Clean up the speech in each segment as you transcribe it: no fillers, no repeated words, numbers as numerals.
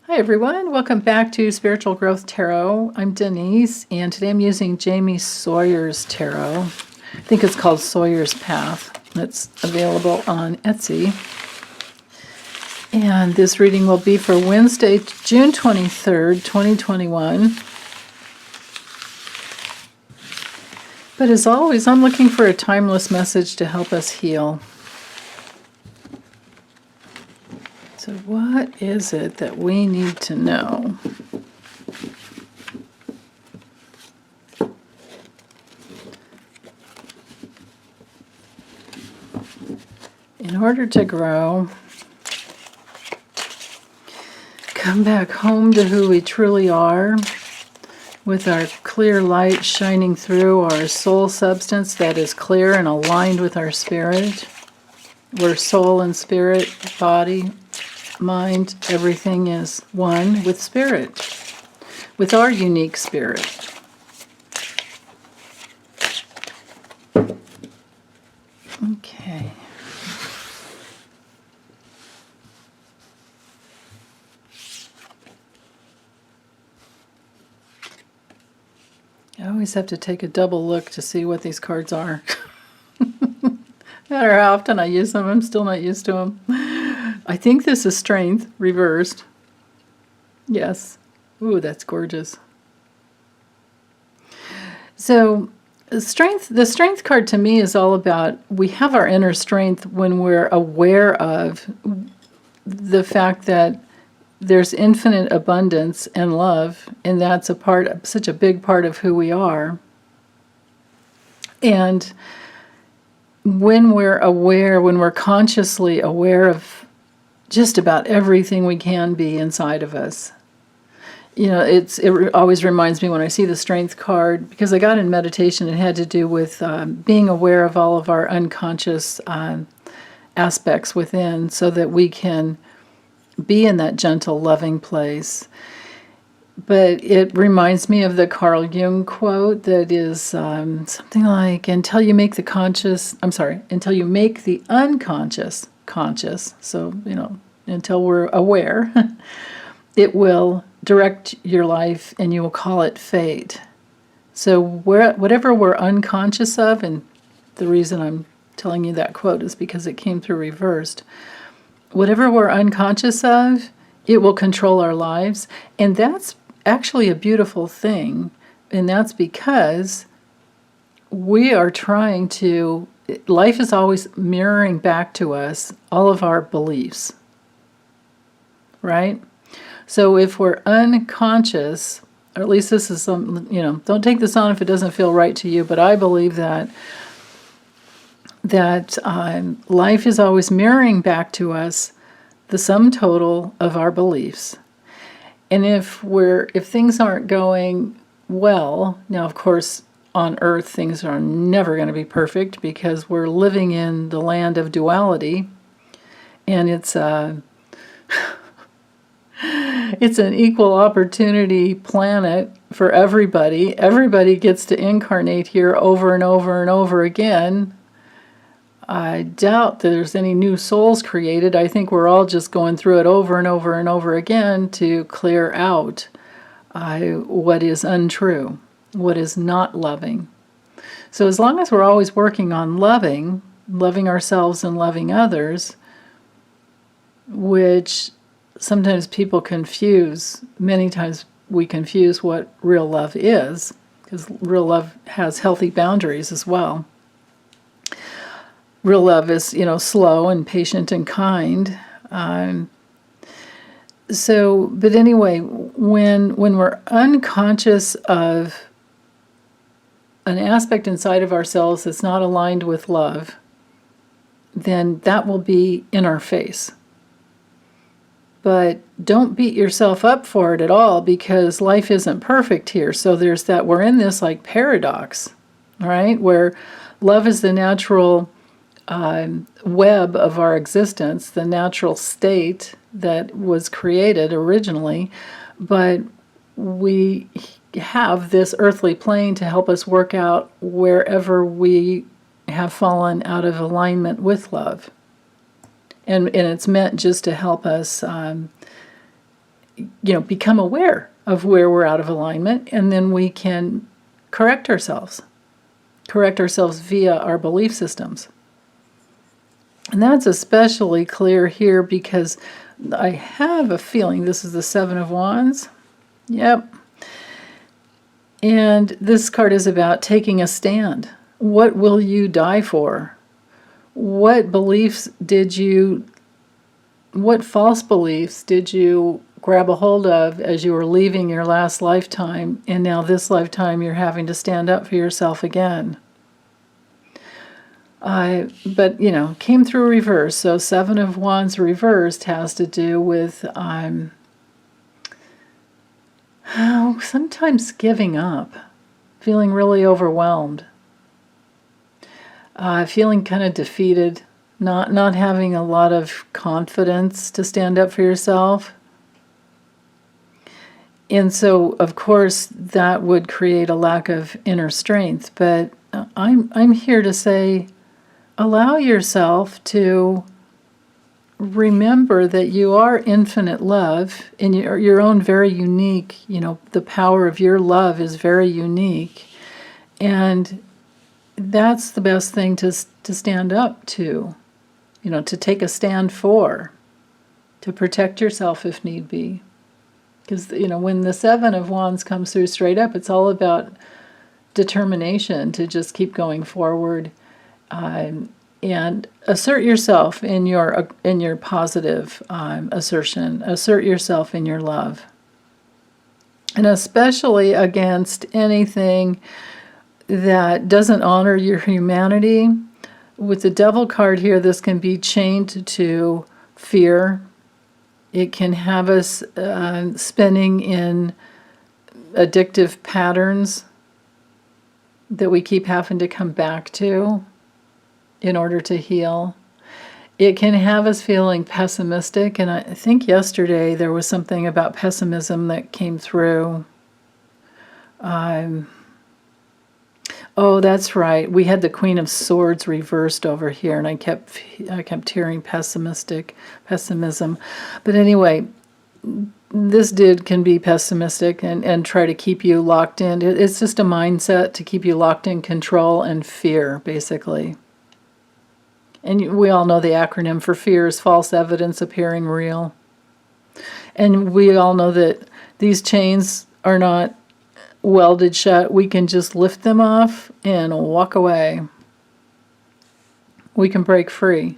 Hi everyone, welcome back to Spiritual Growth Tarot. I'm Denise, and today I'm using Jamie Sawyer's Tarot. I think it's called Sawyer's Path. It's available on Etsy. And this reading will be for Wednesday, June 23rd, 2021. But as always, I'm looking for a timeless message to help us heal. So what is it that we need to know? In order to grow, come back home to who we truly are, with our clear light shining through our soul substance that is clear and aligned with our spirit. We're soul and spirit, body, mind, everything is one with spirit, with our unique spirit. Okay. I always have to take a double look to see what these cards are. No matter how often I use them, I'm still not used to them. I think this is Strength, reversed. Yes. Ooh, that's gorgeous. So, the Strength card to me is all about, we have our inner strength when we're aware of the fact that there's infinite abundance and love, and that's such a big part of who we are. And when we're consciously aware of just about everything we can be inside of us. You know, it always reminds me when I see the Strength card, because I got in meditation, it had to do with being aware of all of our unconscious aspects within, so that we can be in that gentle, loving place. But it reminds me of the Carl Jung quote that is something like, until you make the unconscious conscious, so, until we're aware, it will direct your life and you will call it fate. So whatever we're unconscious of, and the reason I'm telling you that quote is because it came through reversed, whatever we're unconscious of, it will control our lives. And that's actually a beautiful thing. And that's because we are life is always mirroring back to us all of our beliefs. Right? So if we're unconscious, or at least this is don't take this on if it doesn't feel right to you, but I believe that life is always mirroring back to us the sum total of our beliefs. And if things aren't going well, now of course on earth things are never going to be perfect, because we're living in the land of duality, and it's it's an equal opportunity planet for everybody. Everybody gets to incarnate here over and over and over again. I doubt that there's any new souls created. I think we're all just going through it over and over and over again to clear out what is untrue, what is not loving. So as long as we're always working on loving ourselves and loving others, which sometimes people confuse, many times we confuse what real love is, because real love has healthy boundaries as well. Real love is, slow and patient and kind. But anyway, when we're unconscious of an aspect inside of ourselves that's not aligned with love, then that will be in our face. But don't beat yourself up for it at all, because life isn't perfect here. So we're in this like paradox, right? Where love is the natural web of our existence, the natural state that was created originally, but we have this earthly plane to help us work out wherever we have fallen out of alignment with love. And it's meant just to help us become aware of where we're out of alignment, and then we can correct ourselves via our belief systems. And that's especially clear here because I have a feeling this is the Seven of Wands. Yep. And this card is about taking a stand. What will you die for? What false beliefs did you grab a hold of as you were leaving your last lifetime, and now this lifetime you're having to stand up for yourself again? But, came through reverse. So Seven of Wands reversed has to do with sometimes giving up, feeling really overwhelmed, feeling kind of defeated, not having a lot of confidence to stand up for yourself. And so, of course, that would create a lack of inner strength. But I'm here to say, allow yourself to remember that you are infinite love, and your own very unique, the power of your love is very unique. And that's the best thing to stand up to, to take a stand for, to protect yourself if need be. Because, when the Seven of Wands comes through straight up, it's all about determination to just keep going forward, and assert yourself in your positive assertion. Assert yourself in your love, and especially against anything that doesn't honor your humanity. With the Devil card here, this can be chained to fear. It can have us spinning in addictive patterns that we keep having to come back to in order to heal. It can have us feeling pessimistic, and I think yesterday there was something about pessimism that came through. Oh, that's right. We had the Queen of Swords reversed over here, and I kept hearing pessimism. But anyway, this dude can be pessimistic and try to keep you locked in. It's just a mindset to keep you locked in control and fear, basically. And we all know the acronym for fear is false evidence appearing real. And we all know that these chains are not welded shut. We can just lift them off and walk away. We can break free.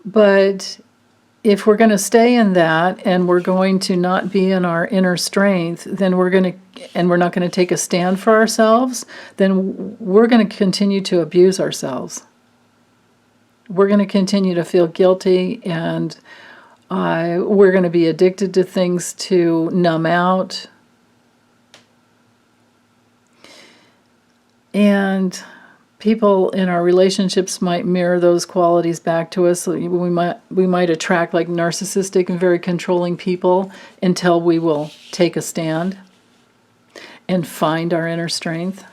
But if we're going to stay in that, and we're going to not be in our inner strength, then we're not going to take a stand for ourselves, then we're going to continue to abuse ourselves. We're going to continue to feel guilty, and we're going to be addicted to things to numb out. And people in our relationships might mirror those qualities back to us. So we might attract like narcissistic and very controlling people until we will take a stand and find our inner strength.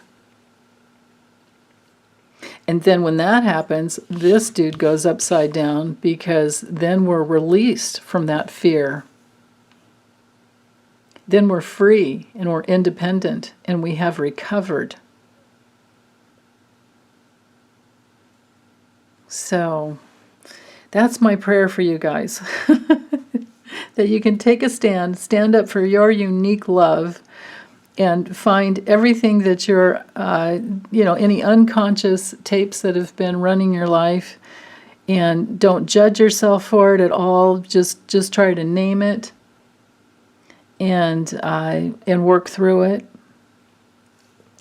And then when that happens, this dude goes upside down, because then we're released from that fear. Then we're free and we're independent and we have recovered. So that's my prayer for you guys. That you can take a stand up for your unique love, and find everything that you're, any unconscious tapes that have been running your life, and don't judge yourself for it at all. Just try to name it, and work through it.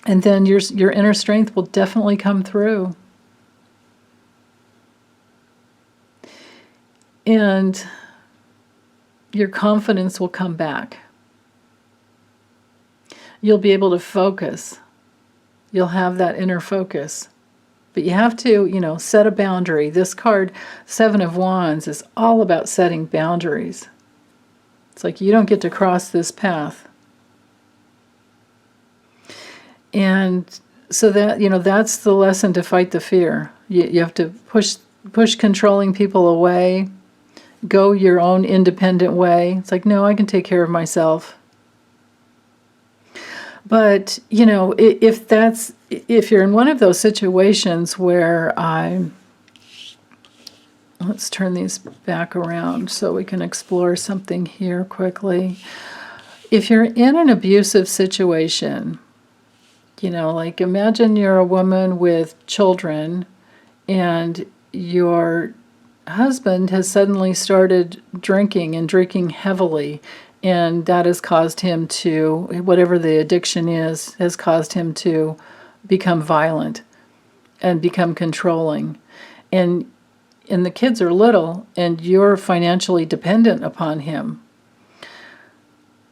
And then your inner strength will definitely come through. And your confidence will come back. You'll be able to focus. You'll have that inner focus. But you have to, set a boundary. This card, Seven of Wands, is all about setting boundaries. It's like you don't get to cross this path. And so that, that's the lesson to fight the fear. You have to push controlling people away. go your own independent way. It's like, no, I can take care of myself. But, if you're in one of those situations where let's turn these back around so we can explore something here quickly. If you're in an abusive situation, like imagine you're a woman with children and your husband has suddenly started drinking and drinking heavily, and that has caused him to, whatever the addiction is, has caused him to become violent and become controlling. And the kids are little, and you're financially dependent upon him.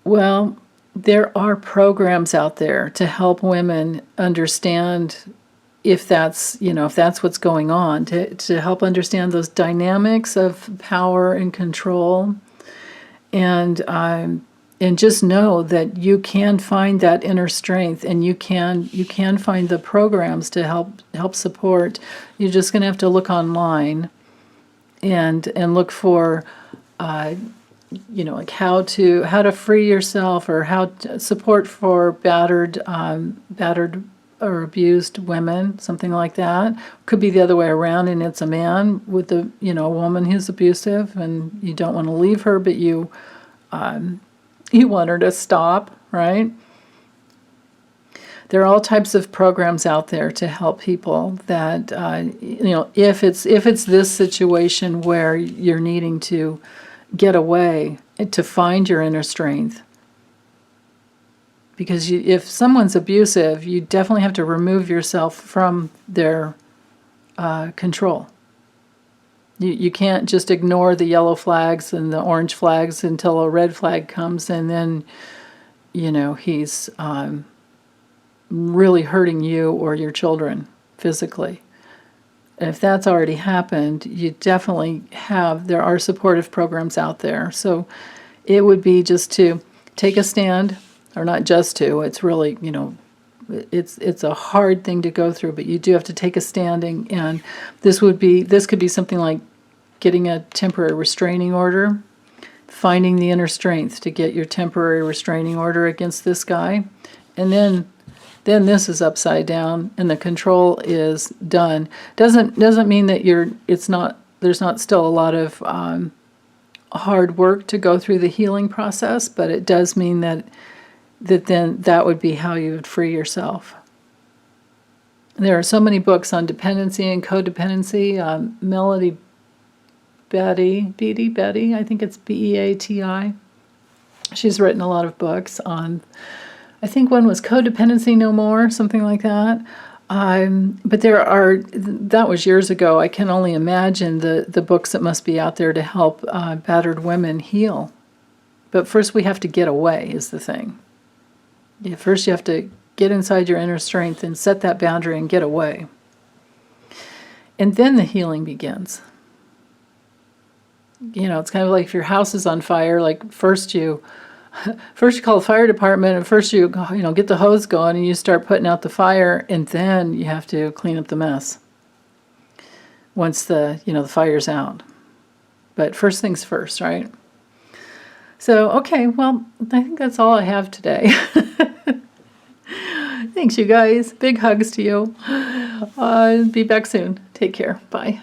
Well, there are programs out there to help women understand if that's what's going on, to help understand those dynamics of power and control, and just know that you can find that inner strength, and you can find the programs to help support. You're just going to have to look online and look for like how to free yourself, or how to support for battered or abused women, something like that. Could be the other way around, and it's a man with a woman who's abusive, and you don't want to leave her, but you want her to stop, right? There are all types of programs out there to help people that if it's this situation where you're needing to get away, to find your inner strength. Because if someone's abusive, you definitely have to remove yourself from their control. You can't just ignore the yellow flags and the orange flags until a red flag comes, and then he's really hurting you or your children physically. And if that's already happened, you definitely there are supportive programs out there. So it would be just to take a stand, or not just to, it's really, it's a hard thing to go through, but you do have to take a standing. And this could be something like getting a temporary restraining order, finding the inner strength to get your temporary restraining order against this guy. And then this is upside down and the control is done. Doesn't mean that there's not still a lot of hard work to go through the healing process, but it does mean that then that would be how you would free yourself. There are so many books on dependency and codependency. Melody Beatty, I think it's Beati. She's written a lot of books on, I think one was Codependency No More, something like that. But that was years ago. I can only imagine the books that must be out there to help battered women heal. But first we have to get away is the thing. First you have to get inside your inner strength and set that boundary and get away. And then the healing begins. It's kind of like if your house is on fire, like first you call the fire department, and first you get the hose going and you start putting out the fire, and then you have to clean up the mess once the fire's out. But first things first, right? So, okay, well, I think that's all I have today. Thanks, you guys. Big hugs to you. Be back soon. Take care. Bye.